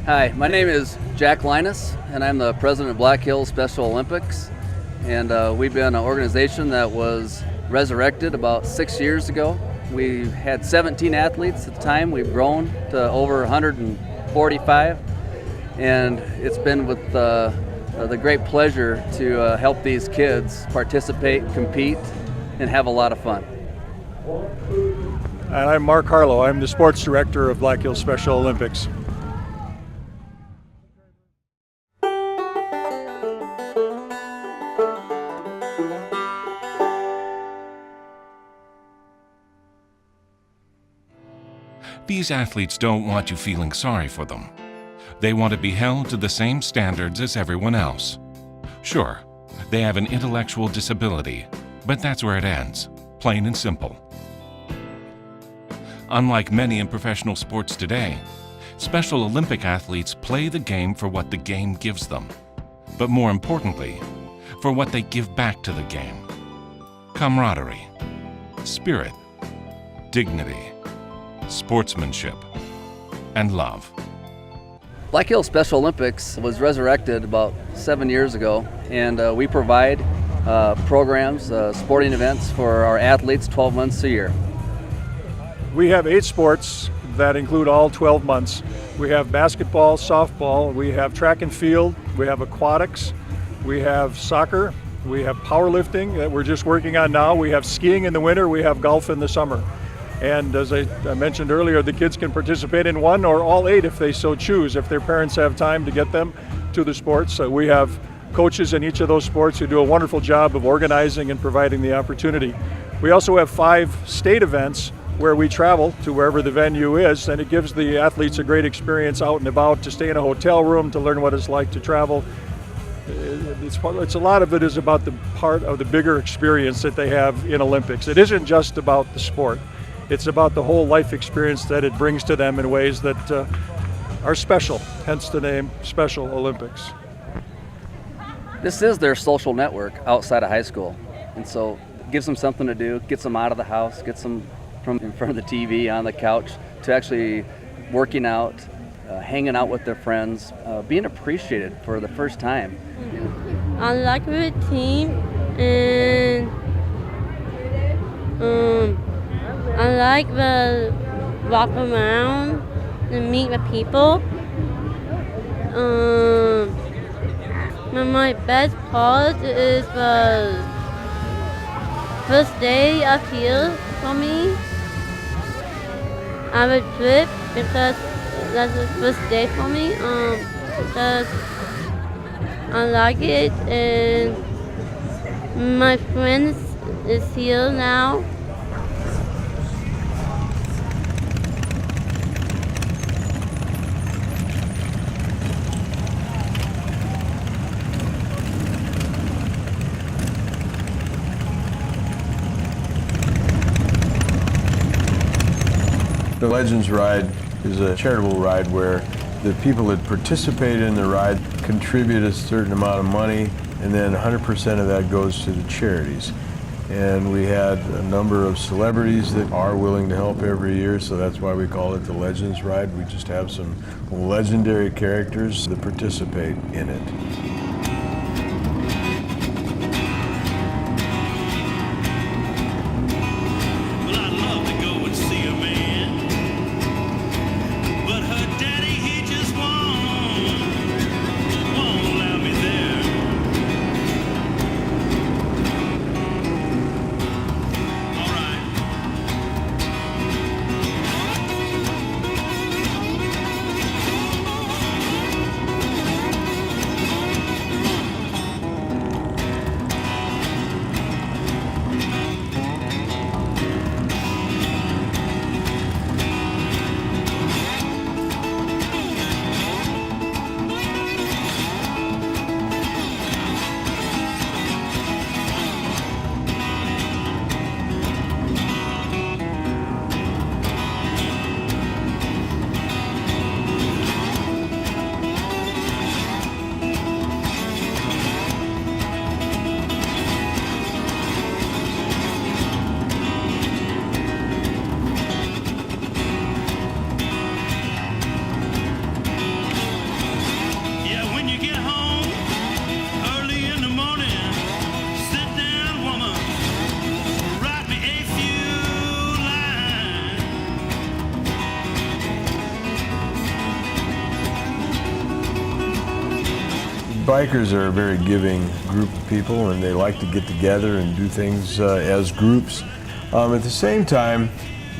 Hi, my name is Jack Lynass, and I'm the president of Black Hills Special Olympics. And we've been an organization that was resurrected about 6 years ago. We had 17 athletes at the time. We've grown to over 145, and it's been with the great pleasure to help these kids participate, compete, and have a lot of fun. And I'm Mark Harlow. I'm the sports director of Black Hills Special Olympics. These athletes don't want you feeling sorry for them. They want to be held to the same standards as everyone else. Sure, they have an intellectual disability, but that's where it ends, plain and simple. Unlike many in professional sports today, Special Olympic athletes play the game for what the game gives them, but more importantly, for what they give back to the game. Camaraderie, spirit, dignity, sportsmanship, and love. Black Hills Special Olympics was resurrected about 7 years ago, and we provide programs, sporting events for our athletes 12 months a year. We have 8 sports that include all 12 months. We have basketball, softball, we have track and field, we have aquatics, we have soccer, we have powerlifting that we're just working on now, we have skiing in the winter, we have golf in the summer. And as I mentioned earlier, the kids can participate in one or all 8 if they so choose, if their parents have time to get them to the sports. So we have coaches in each of those sports who do a wonderful job of organizing and providing the opportunity. We also have 5 state events where we travel to wherever the venue is, and it gives the athletes a great experience out and about, to stay in a hotel room, to learn what it's like to travel. It's a lot of it is about the part of the bigger experience that they have in Olympics. It isn't just about the sport. It's about the whole life experience that it brings to them in ways that are special, hence the name Special Olympics. This is their social network outside of high school, and so it gives them something to do, gets them out of the house, gets them from in front of the TV on the couch to actually working out, hanging out with their friends, being appreciated for the first time. I like the team, and I like the walk around and meet the people. My best part is the first day up here for me. I have a trip because that's the first day for me. Because I like it, and my friends is here now. The Legends Ride is a charitable ride where the people that participate in the ride contribute a certain amount of money, and then 100% of that goes to the charities. And we had a number of celebrities that are willing to help every year, so that's why we call it the Legends Ride. We just have some legendary characters that participate in it. bikers are a very giving group of people, and they like to get together and do things as groups. At the same time,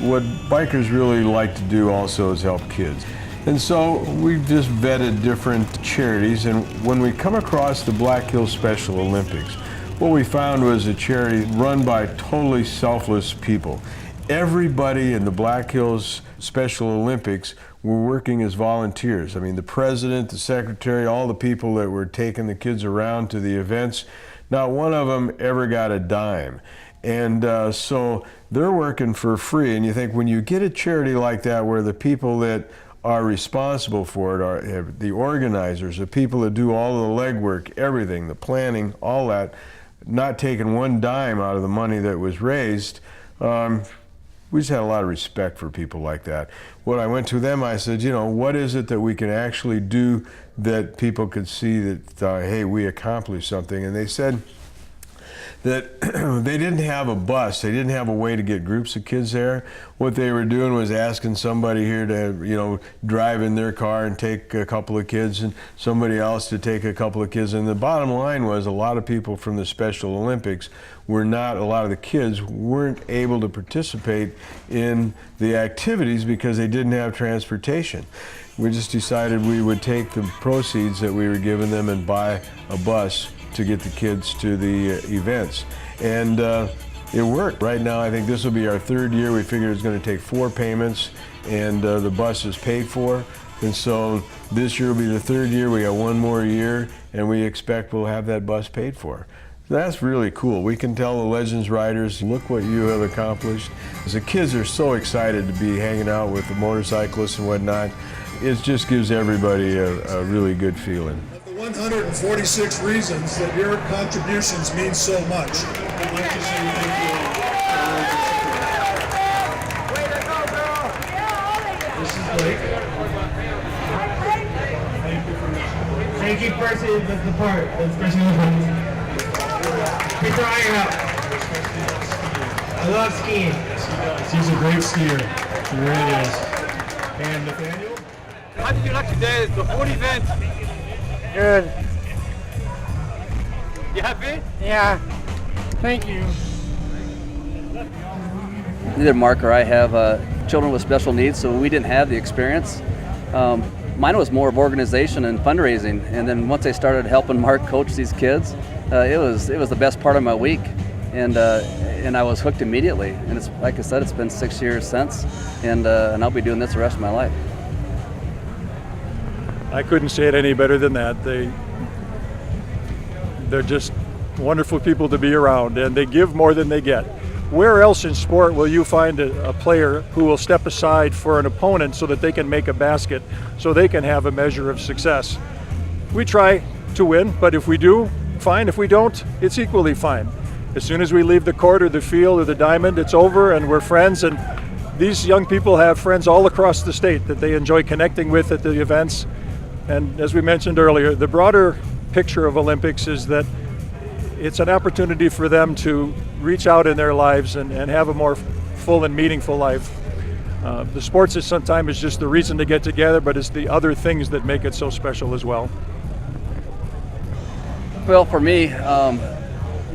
what bikers really like to do also is help kids. And so we've just vetted different charities, and when we come across the Black Hills Special Olympics, what we found was a charity run by totally selfless people. Everybody in the Black Hills Special Olympics were working as volunteers. I mean, the president, the secretary, all the people that were taking the kids around to the events, not one of them ever got a dime. And so they're working for free. And you think when you get a charity like that where the people that are responsible for it are the organizers, the people that do all the legwork, everything, the planning, all that, not taking one dime out of the money that was raised, we just had a lot of respect for people like that. When I went to them, I said, you know, what is it that we can actually do that people could see that, hey, we accomplished something? And they said that they didn't have a bus. They didn't have a way to get groups of kids there. What they were doing was asking somebody here to, you know, drive in their car and take a couple of kids, and somebody else to take a couple of kids. And the bottom line was a lot of people from the Special Olympics were not, a lot of the kids weren't able to participate in the activities because they didn't have transportation. We just decided we would take the proceeds that we were giving them and buy a bus to get the kids to the events. And it worked. Right now, I think this will be our third year. We figured it's going to take 4 payments, and the bus is paid for. And so this year will be the third year. We got 1 more year, and we expect we'll have that bus paid for. That's really cool. We can tell the Legends riders, look what you have accomplished. As the kids are so excited to be hanging out with the motorcyclists and whatnot, it just gives everybody a really good feeling. 146 reasons that your contributions mean so much. I'd like to say thank you. Way to go, girl! This is Blake. Thank you for this. Thank you, person. That's the part. That's person in the front. Keep your eye out. I love skiing. Yes, he does. He's a great skier. He really is. And Nathaniel? How did you like today? The whole event? Good. You happy? Yeah. Thank you. Neither Mark or I have children with special needs, so we didn't have the experience. Mine was more of organization and fundraising, and then once I started helping Mark coach these kids, it was the best part of my week, and I was hooked immediately. And it's like I said, it's been 6 years since, and I'll be doing this the rest of my life. I couldn't say it any better than that. They're just wonderful people to be around, and they give more than they get. Where else in sport will you find a player who will step aside for an opponent so that they can make a basket, so they can have a measure of success? We try to win, but if we do, fine. If we don't, it's equally fine. As soon as we leave the court or the field or the diamond, it's over and we're friends. And these young people have friends all across the state that they enjoy connecting with at the events. And as we mentioned earlier, the broader picture of Olympics is that it's an opportunity for them to reach out in their lives and have a more full and meaningful life. The sports is sometimes just the reason to get together, but it's the other things that make it so special as well. Well, for me, I'm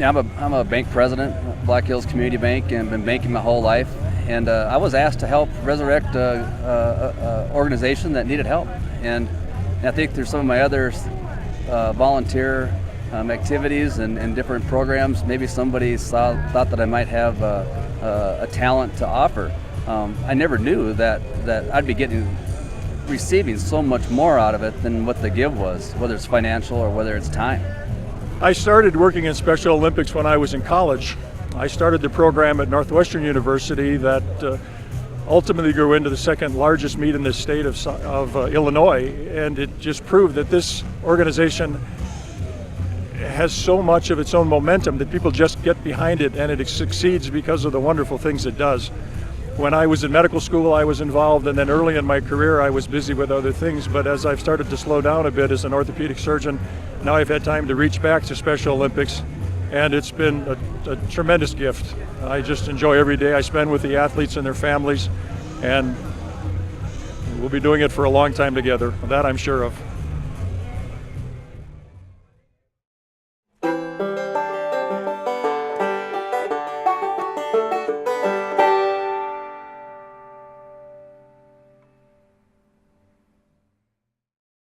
a bank president, Black Hills Community Bank, and been banking my whole life. And I was asked to help resurrect an organization that needed help. And I think through some of my other volunteer activities and different programs, maybe somebody thought that I might have a talent to offer. I never knew that I'd be receiving so much more out of it than what the give was, whether it's financial or whether it's time. I started working in Special Olympics when I was in college. I started the program at Northwestern University that ultimately grew into the second largest meet in the state of Illinois, and it just proved that this organization has so much of its own momentum that people just get behind it, and it succeeds because of the wonderful things it does. When I was in medical school, I was involved, and then early in my career, I was busy with other things. But as I've started to slow down a bit as an orthopedic surgeon, now I've had time to reach back to Special Olympics, and it's been a tremendous gift. I just enjoy every day I spend with the athletes and their families, and we'll be doing it for a long time together. That I'm sure of.